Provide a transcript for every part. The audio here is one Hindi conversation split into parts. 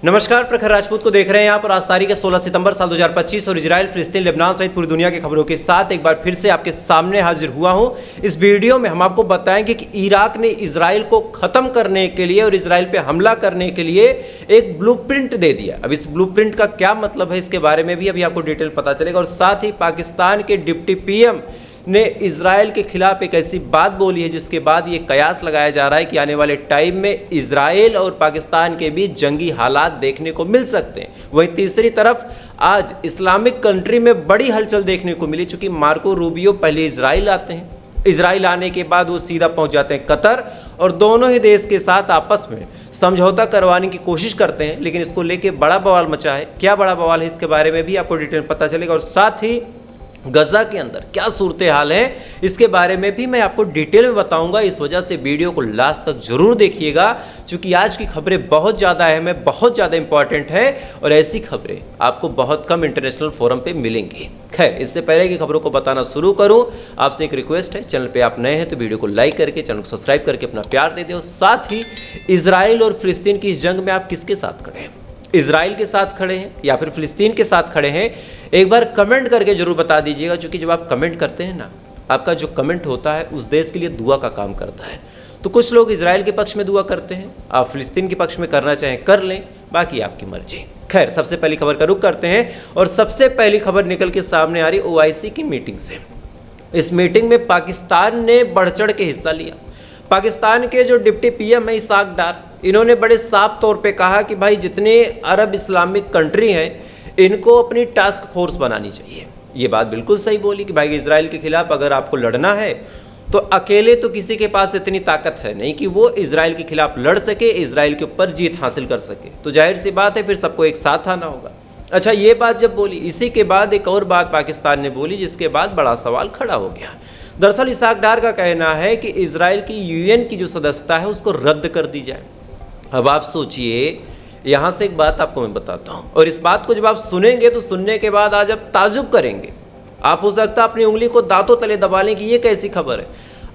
नमस्कार, प्रखर राजपूत को देख रहे हैं आप और आज तारीख है 16 सितंबर साल 2025 और इजराइल, फिलिस्तीन, लेबनान सहित पूरी दुनिया की खबरों के साथ एक बार फिर से आपके सामने हाजिर हुआ हूं। इस वीडियो में हम आपको बताएंगे कि इराक ने इजराइल को खत्म करने के लिए और इजराइल पे हमला करने के लिए एक ब्लूप्रिंट दे दिया। अब इस ब्लूप्रिंट का क्या मतलब है, इसके बारे में भी अभी आपको डिटेल पता चलेगा। और साथ ही पाकिस्तान के डिप्टी पीएम ने इजराइल के खिलाफ एक ऐसी बात बोली है जिसके बाद ये कयास लगाया जा रहा है कि आने वाले टाइम में इजराइल और पाकिस्तान के बीच जंगी हालात देखने को मिल सकते हैं। वहीं तीसरी तरफ आज इस्लामिक कंट्री में बड़ी हलचल देखने को मिली, चूंकि मार्को रूबियो पहले इजराइल आते हैं, इजराइल आने के बाद वो सीधा पहुंच जाते हैं कतर और दोनों ही देश के साथ आपस में समझौता करवाने की कोशिश करते हैं। लेकिन इसको लेके बड़ा बवाल मचा है। क्या बड़ा बवाल है, इसके बारे में भी आपको डिटेल पता चलेगा। और साथ ही गजा के अंदर क्या सूरत हाल है, इसके बारे में भी मैं आपको डिटेल में बताऊंगा। इस वजह से वीडियो को लास्ट तक जरूर देखिएगा, क्योंकि आज की खबरें बहुत ज़्यादा अहम है, बहुत ज़्यादा इंपॉर्टेंट है और ऐसी खबरें आपको बहुत कम इंटरनेशनल फोरम पे मिलेंगी। खैर, इससे पहले की खबरों को बताना शुरू करूं, आपसे एक रिक्वेस्ट है, चैनल पे आप नए हैं तो वीडियो को लाइक करके चैनल को सब्सक्राइब करके अपना प्यार दे दें। साथ ही इजराइल और फिलिस्तीन की इस जंग में आप किसके साथ खड़े हैं, इजराइल के साथ खड़े हैं या फिर फिलिस्तीन के साथ खड़े हैं, एक बार कमेंट करके जरूर बता दीजिएगा। क्योंकि जब आप कमेंट करते हैं ना, आपका जो कमेंट होता है उस देश के लिए दुआ का काम करता है। तो कुछ लोग इजराइल के पक्ष में दुआ करते हैं, आप फिलिस्तीन के पक्ष में करना चाहें कर लें, बाकी आपकी मर्जी। खैर, सबसे पहली खबर का रुख करते हैं और सबसे पहली खबर निकल के सामने आ रही OIC की मीटिंग से। इस मीटिंग में पाकिस्तान ने बढ़ चढ़ के हिस्सा लिया। पाकिस्तान के जो डिप्टी पीएम है इसाक डार, इन्होंने बड़े साफ तौर पे कहा कि भाई जितने अरब इस्लामिक कंट्री हैं इनको अपनी टास्क फोर्स बनानी चाहिए। ये बात बिल्कुल सही बोली कि भाई इजराइल के खिलाफ अगर आपको लड़ना है तो अकेले तो किसी के पास इतनी ताकत है नहीं कि वो इजराइल के खिलाफ लड़ सके, इजराइल के ऊपर जीत हासिल कर सके। तो जाहिर सी बात है फिर सबको एक साथ आना होगा। अच्छा, ये बात जब बोली, इसी के बाद एक और बात पाकिस्तान ने बोली जिसके बाद बड़ा सवाल खड़ा हो गया। दरअसल इसाक डार का कहना है कि इजराइल की UN की जो सदस्यता है उसको रद्द कर दी जाए। अब आप सोचिए, यहाँ से एक बात आपको मैं बताता हूँ और इस बात को जब आप सुनेंगे तो सुनने के बाद आज आप ताजुब करेंगे। आप हो सकता है अपनी उंगली को दांतों तले दबा लें कि ये कैसी खबर है।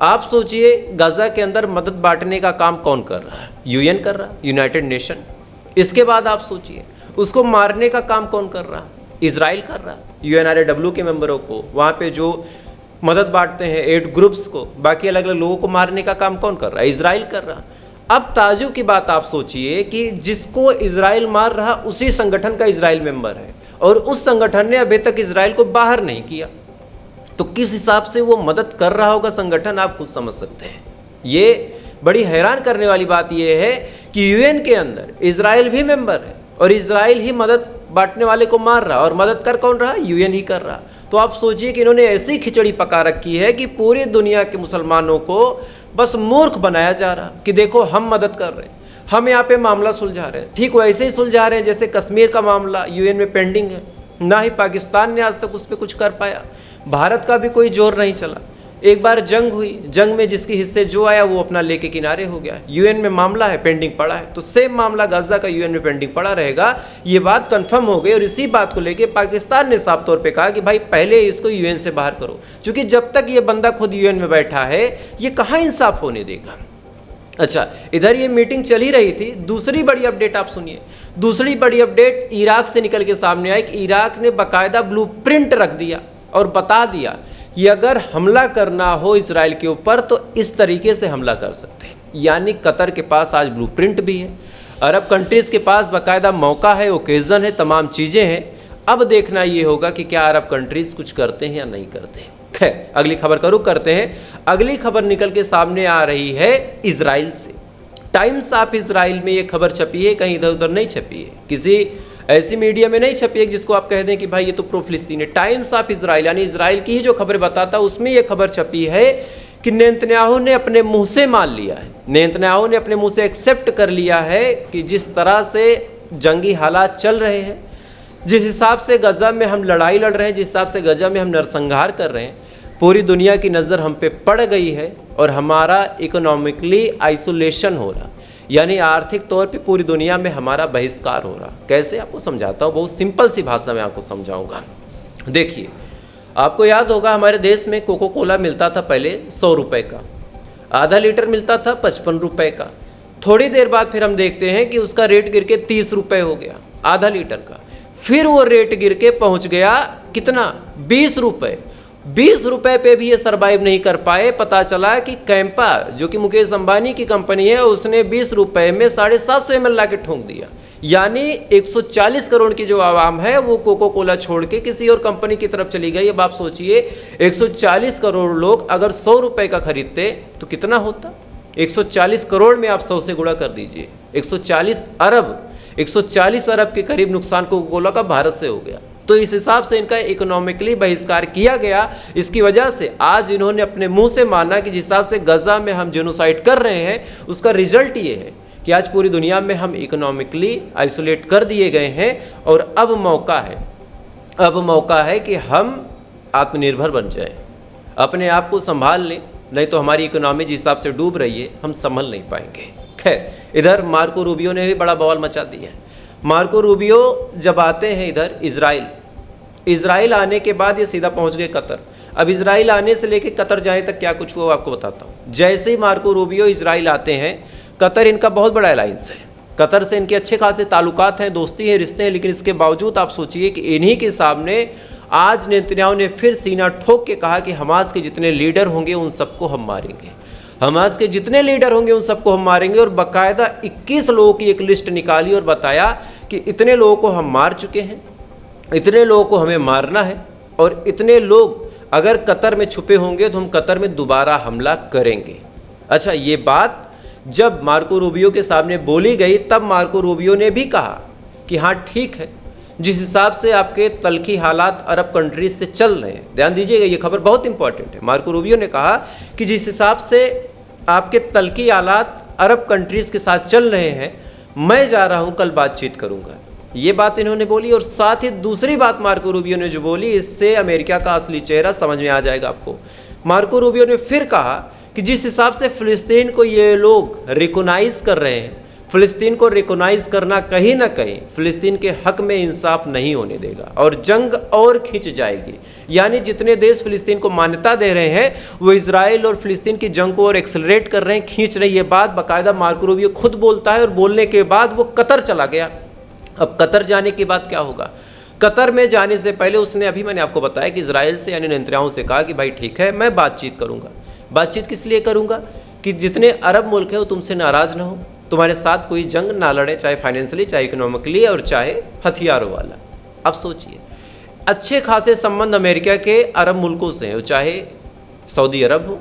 आप सोचिए, गजा के अंदर मदद बांटने का काम कौन कर रहा है? UN कर रहा है, यूनाइटेड नेशन। इसके बाद आप सोचिए, उसको मारने का काम कौन कर रहा है? इजराइल कर रहा है। UNRWA के मेंबरों को, वहाँ पे जो मदद बांटते हैं एड ग्रुप्स को, बाकी अलग अलग लोगों को मारने का काम कौन कर रहा है? इजराइल कर रहा है। अब ताजुब की बात आप सोचिए कि जिसको इजराइल मार रहा उसी संगठन का इजराइल मेंबर है और उस संगठन ने अभी तक इजराइल को बाहर नहीं किया। तो किस हिसाब से वो मदद कर रहा होगा संगठन, आप खुद समझ सकते हैं। ये बड़ी हैरान करने वाली बात यह है कि UN के अंदर इजराइल भी मेंबर है और इजराइल ही मदद बांटने वाले को मार रहा और मदद कर कौन रहा? UN ही कर रहा। तो आप सोचिए कि इन्होंने ऐसी खिचड़ी पका रखी है कि पूरी दुनिया के मुसलमानों को बस मूर्ख बनाया जा रहा कि देखो हम मदद कर रहे हैं, हम यहाँ पे मामला सुलझा रहे हैं। ठीक वैसे ही सुलझा रहे हैं जैसे कश्मीर का मामला UN में पेंडिंग है। ना ही पाकिस्तान ने आज तक उस पर कुछ कर पाया, भारत का भी कोई जोर नहीं चला। एक बार जंग हुई, जंग में जिसके हिस्से जो आया वो अपना लेके किनारे हो गया। UN में मामला है, पेंडिंग पड़ा है, तो सेम मामला गजा का UN में पेंडिंग पड़ा रहेगा। ये बात कंफर्म हो गई और इसी बात को लेके पाकिस्तान ने साफ तौर पे कहा कि भाई पहले इसको UN से बाहर करो, क्योंकि जब तक ये बंदा खुद UN में बैठा है ये कहाँ इंसाफ होने देगा। अच्छा, इधर ये मीटिंग चल ही रही थी। दूसरी बड़ी अपडेट आप सुनिए। दूसरी बड़ी अपडेट इराक से निकल के सामने आई कि इराक ने बाकायदा ब्लूप्रिंट रख दिया और बता दिया कि अगर हमला करना हो इजराइल के ऊपर तो इस तरीके से हमला कर सकते हैं। यानी कतर के पास आज ब्लूप्रिंट भी है, अरब कंट्रीज़ के पास बाकायदा मौका है, ओकेज़न है, तमाम चीज़ें हैं। अब देखना ये होगा कि क्या अरब कंट्रीज़ कुछ करते हैं या नहीं करते हैं। खैर, अगली खबर का रुख करते हैं। अगली खबर निकल के सामने आ रही है इजराइल से। टाइम्स ऑफ इजराइल में ये खबर छपी है, कहीं इधर उधर नहीं छपी है, किसी ऐसी मीडिया में नहीं छपी है जिसको आप कह दें कि भाई ये तो प्रो फिलिस्तीन है। टाइम्स ऑफ इजराइल यानी इजराइल की ही जो खबर बताता है उसमें ये खबर छपी है कि नेतन्याहू ने अपने मुंह से मान लिया है, नेतन्याहू ने अपने मुंह से एक्सेप्ट कर लिया है कि जिस तरह से जंगी हालात चल रहे हैं, जिस हिसाब से गजा में हम लड़ाई लड़ रहे हैं, जिस हिसाब से गजा में हम नरसंहार कर रहे हैं, पूरी दुनिया की नज़र हम पे पड़ गई है और हमारा इकोनॉमिकली आइसोलेशन हो रहा, यानी आर्थिक तौर पे पूरी दुनिया में हमारा बहिष्कार हो रहा। कैसे आपको समझाता हूँ, बहुत सिंपल सी भाषा में आपको समझाऊंगा। देखिए, आपको याद होगा हमारे देश में कोको कोला मिलता था पहले 100 रुपये का, आधा लीटर मिलता था 55 रुपये का। थोड़ी देर बाद फिर हम देखते हैं कि उसका रेट गिर के 30 रुपये हो गया आधा लीटर का। फिर वो रेट गिर के पहुंच गया कितना, 20 रुपये। 20 रुपये पे भी ये सरवाइव नहीं कर पाए। पता चला कि कैंपा जो कि मुकेश अंबानी की कंपनी है, उसने 20 रुपये में 750 ml ला के ठोंक दिया। यानी 140 करोड़ की जो आवाम है वो कोको कोला छोड़ के किसी और कंपनी की तरफ चली गई। अब आप सोचिए 140 करोड़ लोग अगर 100 रुपये का खरीदते तो कितना होता। 140 करोड़ में आप 100 से गुणा कर दीजिए, 140 अरब के करीब नुकसान कोको कोला का भारत से हो गया। तो इस हिसाब से इनका इकोनॉमिकली बहिष्कार किया गया। इसकी वजह से आज इन्होंने अपने मुंह से माना कि जिस हिसाब से गजा में हम जेनोसाइड कर रहे हैं उसका रिजल्ट ये है कि आज पूरी दुनिया में हम इकोनॉमिकली आइसोलेट कर दिए गए हैं। और अब मौका है कि हम आत्मनिर्भर बन जाएं, अपने आप को संभाल लें, नहीं तो हमारी इकोनॉमी जिस हिसाब से डूब रही है हम संभल नहीं पाएंगे। खैर, इधर मार्को रूबियो ने भी बड़ा बवाल मचा दिया है। मार्को रूबियो जब आते हैं इधर इजराइल आने के बाद ये सीधा पहुंच गए कतर। अब इजराइल आने से लेके कतर जाने तक क्या कुछ हुआ आपको बताता हूँ। जैसे ही मार्को रूबियो इजराइल आते हैं, कतर इनका बहुत बड़ा अलायंस है, कतर से इनके अच्छे खासे ताल्लुकात हैं, दोस्ती है, रिश्ते हैं। लेकिन इसके बावजूद आप सोचिए कि इन्हीं के सामने आज नेतन्याहू ने फिर सीना ठोक के कहा कि हमास के जितने लीडर होंगे उन सबको हम मारेंगे, हमास के जितने लीडर होंगे उन सबको हम मारेंगे। और बाकायदा 21 लोगों की एक लिस्ट निकाली और बताया कि इतने लोगों को हम मार चुके हैं, इतने लोगों को हमें मारना है, और इतने लोग अगर कतर में छुपे होंगे तो हम कतर में दोबारा हमला करेंगे। अच्छा, ये बात जब मार्को रूबियो के सामने बोली गई तब मार्को रूबियो ने भी कहा कि हाँ ठीक है, जिस हिसाब से आपके तल्खी हालात अरब कंट्रीज से चल रहे हैं, ध्यान दीजिएगा ये खबर बहुत इंपॉर्टेंट है। मार्को रूबियो ने कहा कि जिस हिसाब से आपके तल्खी हालात अरब कंट्रीज के साथ चल रहे हैं, मैं जा रहा हूँ कल बातचीत करूँगा। ये बात इन्होंने बोली। और साथ ही दूसरी बात मार्को रूबियो ने जो बोली, इससे अमेरिका का असली चेहरा समझ में आ जाएगा आपको। मार्को रूबियो ने फिर कहा कि जिस हिसाब से फ़िलिस्तीन को ये लोग रिकॉग्नाइज कर रहे हैं, फ़िलिस्तीन को रिकॉग्नाइज करना कहीं ना कहीं फ़िलिस्तीन के हक में इंसाफ नहीं होने देगा और जंग और खिंच जाएगी। यानी जितने देश फ़िलिस्तीन को मान्यता दे रहे हैं वो इजराइल और फ़िलिस्तीन की जंग को और एक्सेलरेट कर रहे हैं, खींच रही। ये बात बाकायदा मार्को रूबियो खुद बोलता है और बोलने के बाद वो कतर चला गया। अब कतर जाने के बाद क्या होगा? कतर में जाने से पहले उसने, अभी मैंने आपको बताया कि इजराइल से यानी नेतन्याहू से कहा कि भाई ठीक है, मैं बातचीत करूँगा। बातचीत किस लिए करूँगा? कि जितने अरब मुल्क हैं वो तुमसे नाराज़ ना हो, तुम्हारे साथ कोई जंग ना लड़े, चाहे फाइनेंशियली, चाहे इकोनॉमिकली और चाहे हथियारों वाला। अब सोचिए, अच्छे खासे संबंध अमेरिका के अरब मुल्कों से हैं, चाहे सऊदी अरब हो,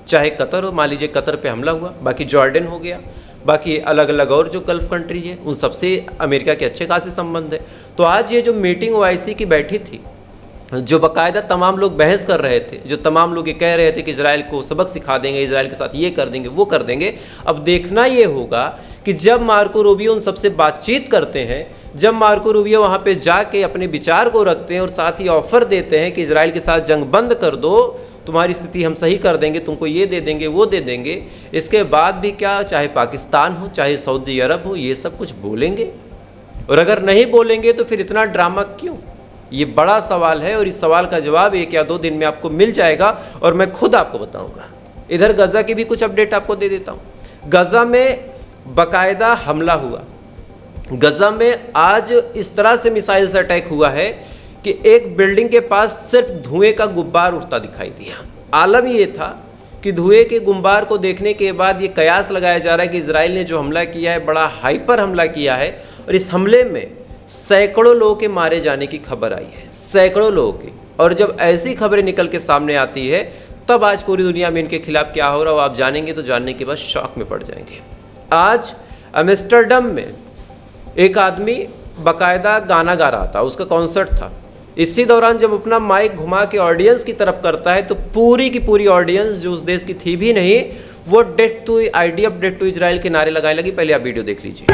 चाहे कतर हो। मान लीजिए कतर पे हमला हुआ, बाकी जॉर्डन हो गया, बाकी अलग अलग और जो गल्फ कंट्री है उन सबसे अमेरिका के अच्छे खासे संबंध है। तो आज ये जो मीटिंग OIC की बैठी थी, जो बाकायदा तमाम लोग बहस कर रहे थे, जो तमाम लोग ये कह रहे थे कि इजराइल को सबक सिखा देंगे, इजराइल के साथ ये कर देंगे, वो कर देंगे। अब देखना ये होगा कि जब मार्को रूबियो उन सबसे बातचीत करते हैं, जब मार्को रूबियो वहाँ पे जाके अपने विचार को रखते हैं और साथ ही ऑफर देते हैं कि इजराइल के साथ जंग बंद कर दो, तुम्हारी स्थिति हम सही कर देंगे, तुमको ये दे देंगे, वो दे देंगे। इसके बाद भी क्या, चाहे पाकिस्तान हो, चाहे सऊदी अरब हो, ये सब कुछ बोलेंगे? और अगर नहीं बोलेंगे तो फिर इतना ड्रामा क्यों? ये बड़ा सवाल है और इस सवाल का जवाब 1 या 2 दिन में आपको मिल जाएगा और मैं खुद आपको बताऊंगा। इधर गजा की भी कुछ अपडेट आपको दे देता हूँ। गजा में बाकायदा हमला हुआ। गजा में आज इस तरह से मिसाइल से अटैक हुआ है कि एक बिल्डिंग के पास सिर्फ धुएं का गुब्बार उठता दिखाई दिया। आलम ये था कि धुएं के गुब्बार को देखने के बाद ये कयास लगाया जा रहा है कि इजराइल ने जो हमला किया है बड़ा हाइपर हमला किया है और इस हमले में सैकड़ों लोगों के मारे जाने की खबर आई है, सैकड़ों लोगों की। और जब ऐसी खबरें निकल के सामने आती है तब आज पूरी दुनिया में इनके खिलाफ क्या हो रहा हो आप जानेंगे, तो जानने के बाद शॉक में पड़ जाएंगे। आज एम्स्टर्डम में एक आदमी बाकायदा गाना गा रहा था, उसका कॉन्सर्ट था। इसी दौरान जब अपना माइक घुमा के ऑडियंस की तरफ करता है तो पूरी की पूरी ऑडियंस जो उस देश की थी भी नहीं, वो death to IDF, death to Israel के नारे लगाने लगी। पहले आप वीडियो देख लीजिए।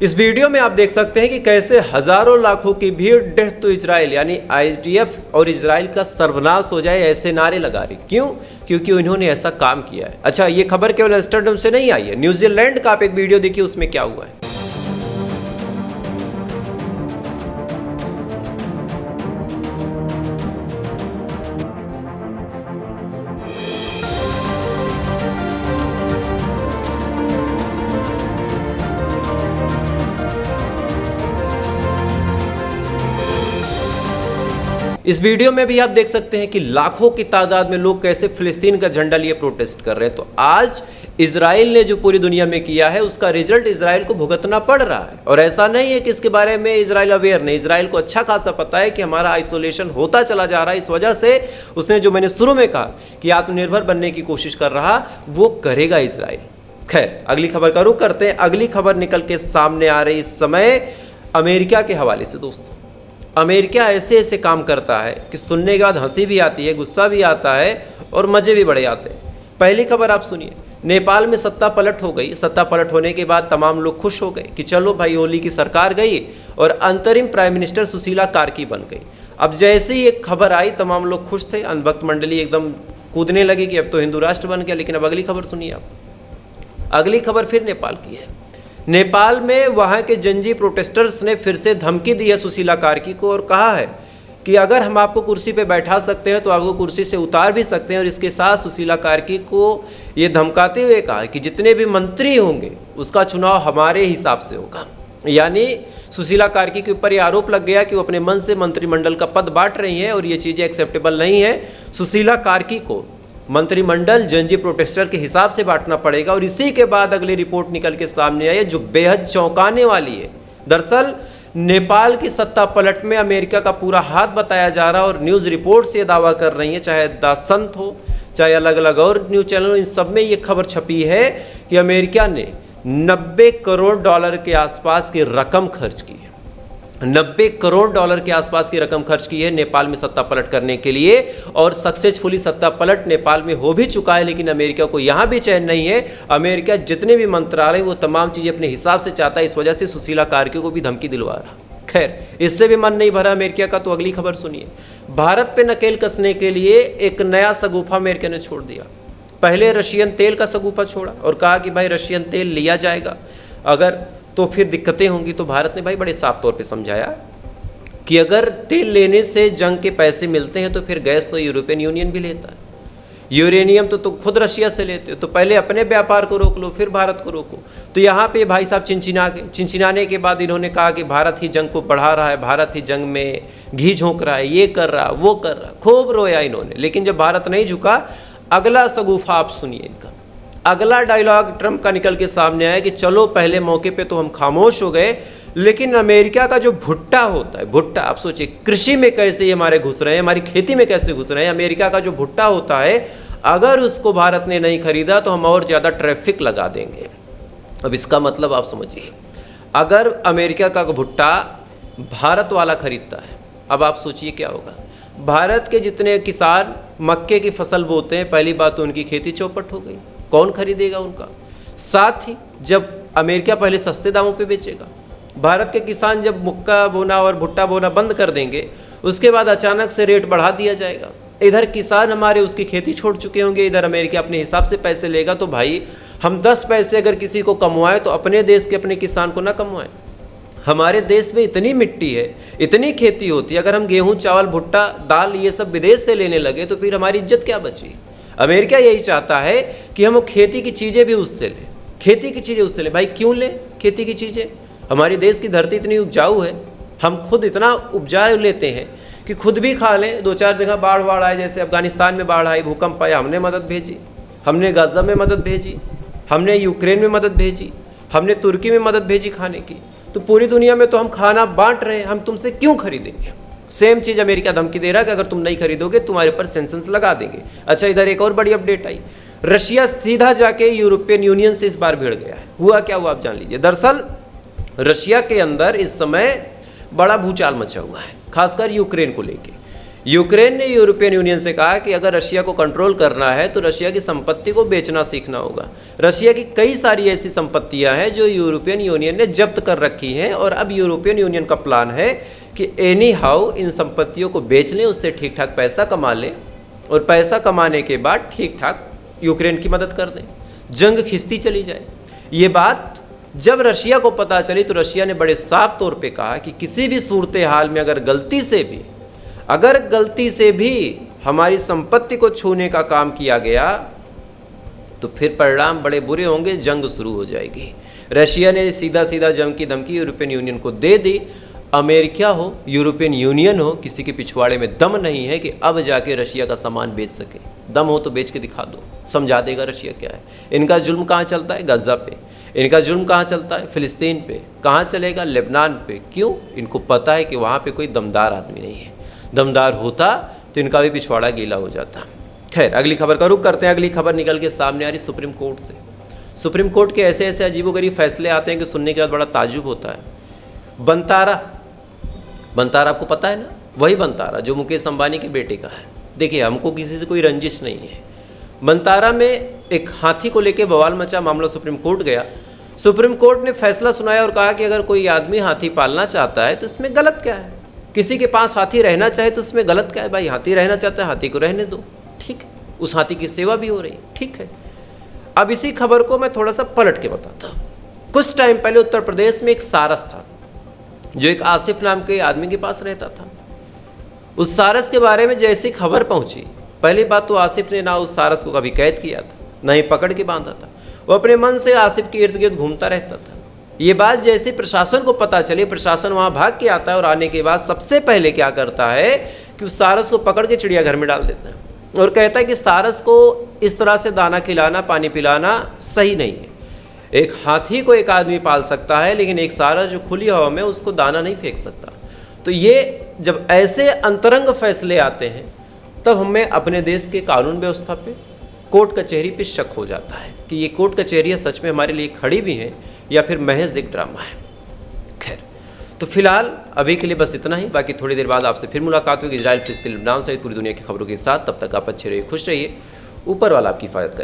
इस वीडियो में आप देख सकते हैं कि कैसे हजारों लाखों की भीड़ डेथ टू इजराइल यानी आईडीएफ और इजराइल का सर्वनाश हो जाए ऐसे नारे लगा रही। क्यों? क्योंकि उन्होंने ऐसा काम किया है। अच्छा, ये खबर केवल एम्स्टर्डम से नहीं आई है, न्यूजीलैंड का आप एक वीडियो देखिए, उसमें क्या हुआ है। इस वीडियो में भी आप देख सकते हैं कि लाखों की तादाद में लोग कैसे फिलिस्तीन का झंडा लिए प्रोटेस्ट कर रहे हैं। तो आज इजराइल ने जो पूरी दुनिया में किया है उसका रिजल्ट इजराइल को भुगतना पड़ रहा है। और ऐसा नहीं है कि इसके बारे में इजराइल अवेयर नहीं, इजराइल को अच्छा खासा पता है कि हमारा आइसोलेशन होता चला जा रहा है। इस वजह से उसने जो मैंने शुरू में कहा कि आत्मनिर्भर बनने की कोशिश कर रहा, वो करेगा इजराइल। खैर, अगली खबर का रुख करते हैं। अगली खबर निकल के सामने आ रही इस समय अमेरिका के हवाले से। दोस्तों, अमेरिका ऐसे ऐसे काम करता है कि सुनने के बाद हंसी भी आती है, गुस्सा भी आता है और मज़े भी बड़े आते हैं। पहली खबर आप सुनिए, नेपाल में सत्ता पलट हो गई। सत्ता पलट होने के बाद तमाम लोग खुश हो गए कि चलो भाई, ओली की सरकार गई और अंतरिम प्राइम मिनिस्टर सुशीला कार्की बन गई। अब जैसे ही एक खबर आई, तमाम लोग खुश थे, अंधभक्त मंडली एकदम कूदने लगी कि अब तो हिंदू राष्ट्र बन गया। लेकिन अब अगली खबर सुनिए आप। अगली खबर फिर नेपाल की है। नेपाल में वहाँ के जनजी प्रोटेस्टर्स ने फिर से धमकी दी है सुशीला कार्की को और कहा है कि अगर हम आपको कुर्सी पे बैठा सकते हैं तो आपको कुर्सी से उतार भी सकते हैं। और इसके साथ सुशीला कार्की को ये धमकाते हुए कहा कि जितने भी मंत्री होंगे उसका चुनाव हमारे हिसाब से होगा। यानी सुशीला कार्की के ऊपर ये आरोप लग गया कि वो अपने मन से मंत्रिमंडल का पद बांट रही हैं और ये चीज़ें एक्सेप्टेबल नहीं है। सुशीला कार्की को मंत्रिमंडल जनजी प्रोटेस्टर के हिसाब से बांटना पड़ेगा। और इसी के बाद अगली रिपोर्ट निकल के सामने आई है जो बेहद चौंकाने वाली है। दरअसल नेपाल की सत्ता पलट में अमेरिका का पूरा हाथ बताया जा रहा है और न्यूज़ रिपोर्ट से दावा कर रही है, चाहे द सन हो, चाहे अलग अलग और न्यूज़ चैनल, इन सब में ये खबर छपी है कि अमेरिका ने 90 करोड़ डॉलर के आसपास की रकम खर्च की है। 90 करोड़ डॉलर के आसपास की रकम खर्च की है नेपाल में सत्ता पलट करने के लिए। और सक्सेसफुली सत्ता पलट नेपाल में हो भी चुका है। लेकिन अमेरिका को यहाँ भी चैन नहीं है। अमेरिका जितने भी मंत्रालय वो तमाम चीज़ें अपने हिसाब से चाहता है। इस वजह से सुशीला कार्की को भी धमकी दिलवा रहा। खैर, इससे भी मन नहीं भरा अमेरिका का, तो अगली खबर सुनिए। भारत पे नकेल कसने के लिए एक नया सगुफा अमेरिका ने छोड़ दिया। पहले रशियन तेल का सगुफा छोड़ा और कहा कि भाई रशियन तेल लिया जाएगा अगर तो फिर दिक्कतें होंगी। तो भारत ने भाई बड़े साफ तौर पे समझाया कि अगर तेल लेने से जंग के पैसे मिलते हैं तो फिर गैस तो यूरोपियन यूनियन भी लेता है, यूरेनियम तो खुद रशिया से लेते हो, तो पहले अपने व्यापार को रोक लो फिर भारत को रोको। तो यहाँ पे भाई साहब चिंचिनाने के बाद इन्होंने कहा कि भारत ही जंग को बढ़ा रहा है, भारत ही जंग में घी झोंक रहा है, ये कर रहा वो कर रहा, खूब रोया इन्होंने। लेकिन जब भारत नहीं झुका, अगला सगुफा आप सुनिए इनका। अगला डायलॉग ट्रंप का निकल के सामने आया कि चलो पहले मौके पे तो हम खामोश हो गए, लेकिन अमेरिका का जो भुट्टा होता है, भुट्टा आप सोचिए कृषि में कैसे ये हमारे घुस रहे हैं, हमारी खेती में कैसे घुस रहे हैं। अमेरिका का जो भुट्टा होता है, अगर उसको भारत ने नहीं खरीदा तो हम और ज़्यादा ट्रैफिक लगा देंगे। अब इसका मतलब आप समझिए, अगर अमेरिका का भुट्टा भारत वाला खरीदता है, अब आप सोचिए क्या होगा। भारत के जितने किसान मक्के की फसल बोते हैं, पहली बात तो उनकी खेती चौपट हो गई, कौन खरीदेगा उनका। साथ ही जब अमेरिका पहले सस्ते दामों पे बेचेगा, भारत के किसान जब मक्का बोना और भुट्टा बोना बंद कर देंगे, उसके बाद अचानक से रेट बढ़ा दिया जाएगा। इधर किसान हमारे उसकी खेती छोड़ चुके होंगे, इधर अमेरिका अपने हिसाब से पैसे लेगा। तो भाई हम 10 पैसे अगर किसी को कमवाएं तो अपने देश के अपने किसान को ना कमवाएं। हमारे देश में इतनी मिट्टी है, इतनी खेती होती है, अगर हम गेहूँ चावल भुट्टा दाल ये सब विदेश से लेने लगे तो फिर हमारी इज्जत क्या बची। अमेरिका यही चाहता है कि हम खेती की चीज़ें भी उससे लें, खेती की चीज़ें उससे लें। भाई क्यों लें खेती की चीज़ें? हमारे देश की धरती इतनी उपजाऊ है, हम खुद इतना उपजा लेते हैं कि खुद भी खा लें। 2-4 जगह बाढ़ आए, जैसे अफगानिस्तान में बाढ़ आई, भूकंप आया, हमने मदद भेजी, हमने गाज़ा में मदद भेजी, हमने यूक्रेन में मदद भेजी, हमने तुर्की में मदद भेजी खाने की। तो पूरी दुनिया में तो हम खाना बांट रहे हैं, हम तुमसे क्यों खरीदेंगे। सेम चीज़ अमेरिका धमकी दे रहा है कि अगर तुम नहीं खरीदोगे तुम्हारे ऊपर सैंक्शंस लगा देंगे। अच्छा, इधर एक और बड़ी अपडेट आई, रशिया सीधा जाके यूरोपियन यूनियन से इस बार भिड़ गया है। हुआ क्या हुआ आप जान लीजिए। दरअसल रशिया के अंदर इस समय बड़ा भूचाल मचा हुआ है, खासकर यूक्रेन को लेके। यूक्रेन ने यूरोपियन यूनियन से कहा कि अगर रशिया को कंट्रोल करना है तो रशिया की संपत्ति को बेचना सीखना होगा। रशिया की कई सारी ऐसी संपत्तियां हैं जो यूरोपियन यूनियन ने जब्त कर रखी हैं और अब यूरोपियन यूनियन का प्लान है कि एनी हाउ इन संपत्तियों को बेच लें, उससे ठीक ठाक पैसा कमा लें और पैसा कमाने के बाद ठीक ठाक यूक्रेन की मदद कर दें, जंग खिंचती चली जाए। ये बात जब रशिया को पता चली तो रशिया ने बड़े साफ तौर पे कहा कि किसी भी सूरत हाल में अगर गलती से भी हमारी संपत्ति को छूने का काम किया गया तो फिर परिणाम बड़े बुरे होंगे, जंग शुरू हो जाएगी। रशिया ने सीधा सीधा जंग की धमकी यूरोपियन यूनियन को दे दी। अमेरिका हो, यूरोपियन यूनियन हो, किसी के पिछवाड़े में दम नहीं है कि अब जाके रशिया का सामान बेच सके। दम हो तो बेच के दिखा दो, समझा देगा रशिया क्या है। इनका जुल्म कहाँ चलता है? गजा पे। इनका जुल्म कहाँ चलता है? फिलिस्तीन पे। कहाँ चलेगा? लेबनान पे। क्यों? इनको पता है कि वहाँ पे कोई दमदार आदमी नहीं है। दमदार होता तो इनका भी पिछवाड़ा गीला हो जाता। खैर, अगली खबर का रुख करते हैं। अगली खबर निकल के सामने आ रही सुप्रीम कोर्ट से। सुप्रीम कोर्ट के ऐसे ऐसे अजीबोगरीब फैसले आते हैं कि सुनने के बाद बड़ा ताज्जुब होता है। बनतारा आपको पता है ना, वही बनतारा जो मुकेश अंबानी के बेटे का है। देखिए, हमको किसी से कोई रंजिश नहीं है। बनतारा में एक हाथी को लेकर बवाल मचा, मामला सुप्रीम कोर्ट गया। सुप्रीम कोर्ट ने फैसला सुनाया और कहा कि अगर कोई आदमी हाथी पालना चाहता है तो इसमें गलत क्या है? किसी के पास हाथी रहना चाहे तो उसमें गलत क्या है? भाई, हाथी रहना चाहता है, हाथी को रहने दो, ठीक है। उस हाथी की सेवा भी हो रही, ठीक है। अब इसी खबर को मैं थोड़ा सा पलट के बताता हूँ। कुछ टाइम पहले उत्तर प्रदेश में एक सारस था जो एक आसिफ नाम के आदमी के पास रहता था। उस सारस के बारे में जैसी खबर पहुंची, पहली बात तो आसिफ ने ना उस सारस को कभी कैद किया था, ना ही पकड़ के बांधा था। वो अपने मन से आसिफ के इर्द गिर्द घूमता रहता था। ये बात जैसे प्रशासन को पता चली, प्रशासन वहाँ भाग के आता है और आने के बाद सबसे पहले क्या करता है कि उस सारस को पकड़ के चिड़ियाघर में डाल देता है और कहता है कि सारस को इस तरह से दाना खिलाना, पानी पिलाना सही नहीं है। एक हाथी को एक आदमी पाल सकता है, लेकिन एक सारस जो खुली हवा में, उसको दाना नहीं फेंक सकता। तो ये जब ऐसे अंतरंग फैसले आते हैं तब हमें अपने देश के कानून व्यवस्था पे, कोर्ट कचहरी पे शक हो जाता है कि ये कोर्ट कचहरियाँ सच में हमारे लिए खड़ी भी हैं या फिर महज एक ड्रामा है। खैर, तो फिलहाल अभी के लिए बस इतना ही। बाकी थोड़ी देर बाद आपसे फिर मुलाकात होगी इजराइल, फिलिस्तीन, लेबनान सहित पूरी दुनिया की खबरों के साथ। तब तक आप अच्छे रहिए, खुश रहिए। ऊपर वाला आपकी हिफाजत करे।